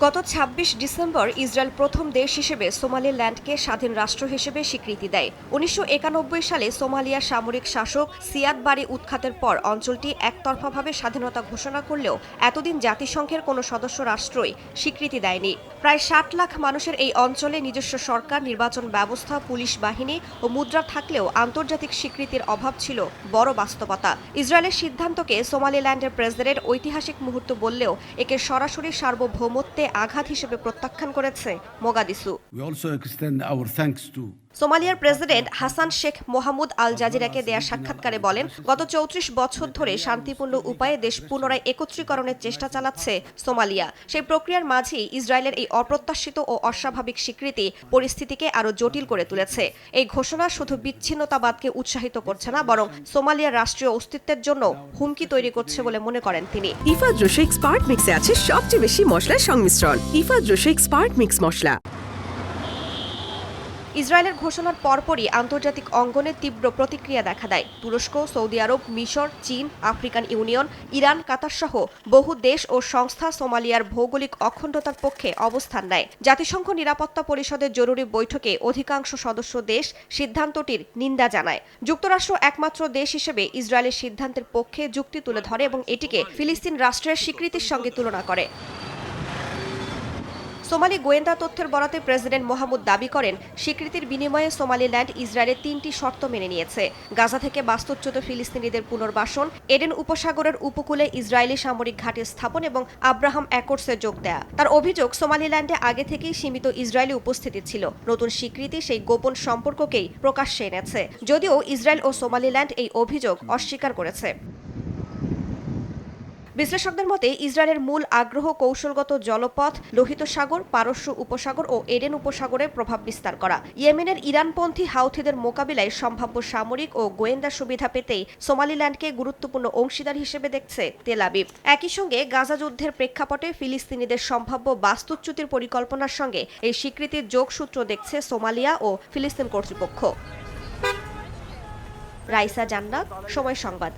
গত ২৬ December Israel প্রথম দেশ হিসেবে সোমালিল্যান্ডকে স্বাধীন রাষ্ট্র হিসেবে স্বীকৃতি দেয়। ১৯৯১ সালে সোমালিয়ার সামরিক শাসক সিয়াদ বারি উৎখাতের পর অঞ্চলটি একতরফাভাবে স্বাধীনতা ঘোষণা করলেও এতদিন জাতিসংঘের কোনো সদস্য রাষ্ট্রই স্বীকৃতি দেয়নি। প্রায় ৬০ লাখ মানুষের এই অঞ্চলে নিজস্ব সরকার, নির্বাচন ব্যবস্থা, পুলিশ বাহিনী ও মুদ্রা থাকলেও আন্তর্জাতিক স্বীকৃতির অভাব ছিল বড় বাস্তবতা। ইসরায়েলের সিদ্ধান্তকে সোমালিল্যান্ডের প্রেসিডেন্ট ঐতিহাসিক মুহূর্ত বললেও একে সরাসরি সার্বভৌমত্বে আঘাত হিসেবে প্রত্যাখ্যান করেছে মোগাদিসু। সোমালিয়ার প্রেসিডেন্ট হাসান শেখ মোহাম্মদ আল জাজিরাকে দেয়া সাক্ষাৎকারে বলেন, গত ৩৪ বছর ধরে শান্তিপূর্ণ উপায়ে দেশ পুনরায় একত্রীকরণের চেষ্টা চালাচ্ছে সোমালিয়া। সেই প্রক্রিয়ার মাঝেই ইসরায়েলের এই অপ্রত্যাশিত ও অস্বাভাবিক স্বীকৃতি পরিস্থিতিকে আরও জটিল করে তুলেছে। এই ঘোষণা শুধু বিচ্ছিন্নতাবাদকে উৎসাহিত করছে না, বরং সোমালিয়ার রাষ্ট্রীয় অস্তিত্বের জন্য হুমকি তৈরি করছে বলে মনে করেন তিনি। ইফাদ রশিক স্পার্ট মিক্সে আছে সবচেয়ে বেশি মশলার সংমিশ্রণ। ইফাদ রশিক স্পার্ট মিক্স মশলা। ইসরায়েলের ঘোষণার পরপরই আন্তর্জাতিক অঙ্গনে তীব্র প্রতিক্রিয়া দেখা দেয়। তুরস্ক, সৌদি আরব, মিশর, চীন, আফ্রিকান ইউনিয়ন, ইরান, কাতার সহ বহু দেশ ও সংস্থা সোমালিয়ার ভৌগোলিক অখণ্ডতার পক্ষে অবস্থান নেয়। জাতিসংঘ নিরাপত্তা পরিষদের জরুরি বৈঠকে অধিকাংশ সদস্য দেশ সিদ্ধান্তটির নিন্দা জানায়। যুক্তরাষ্ট্র একমাত্র দেশ হিসেবে ইসরায়েলের সিদ্ধান্তের পক্ষে যুক্তি তুলে ধরে এবং এটিকে ফিলিস্তিন রাষ্ট্রের স্বীকৃতির সঙ্গে তুলনা করে। সোমালি গোয়েন্দা তথ্যের বরাতে প্রেসিডেন্ট মোহাম্মদ দাবি করেন, স্বীকৃতির বিনিময়ে সোমালিল্যান্ড ইসরায়েলের ৩টি শর্ত মেনে নিয়েছে: গাজা থেকে বাস্তুচ্যুত ফিলিস্তিনিদের পুনর্বাসন, এডেন উপসাগরের উপকূলে ইসরায়েলি সামরিক ঘাঁটি স্থাপন এবং আব্রাহাম অ্যাকর্ডসে যোগ দেয়া। তার অভিযোগ, সোমালিল্যান্ডে আগে থেকেই সীমিত ইসরায়েলি উপস্থিতি ছিল। নতুন স্বীকৃতি সেই গোপন সম্পর্ককেই প্রকাশ্যে এনেছে, যদিও ইসরায়েল ও সোমালিল্যান্ড এই অভিযোগ অস্বীকার করেছে। বিশ্লেষকদের মতে ইসরায়েলের মূল আগ্রহ কৌশলগত জলপথ, লোহিত সাগর, পারস্য উপসাগর ও এডেন উপসাগরে প্রভাব বিস্তার করা। ইয়েমেনের ইরানপন্থী হাউথিদের মোকাবিলায় সম্ভাব্য সামরিক ও গোয়েন্দা সুবিধা পেতেই সোমালিল্যান্ডকে গুরুত্বপূর্ণ অংশীদার হিসেবে দেখছে তেল আবিব। একই সঙ্গে গাজা যুদ্ধের প্রেক্ষাপটে ফিলিস্তিনিদের সম্ভাব্য বাস্তুচ্যুতির পরিকল্পনার সঙ্গে এই স্বীকৃতির যোগসূত্র দেখছে সোমালিয়া ও ফিলিস্তিন কর্তৃপক্ষ। রাইসা জান্নাত, সময় সংবাদ।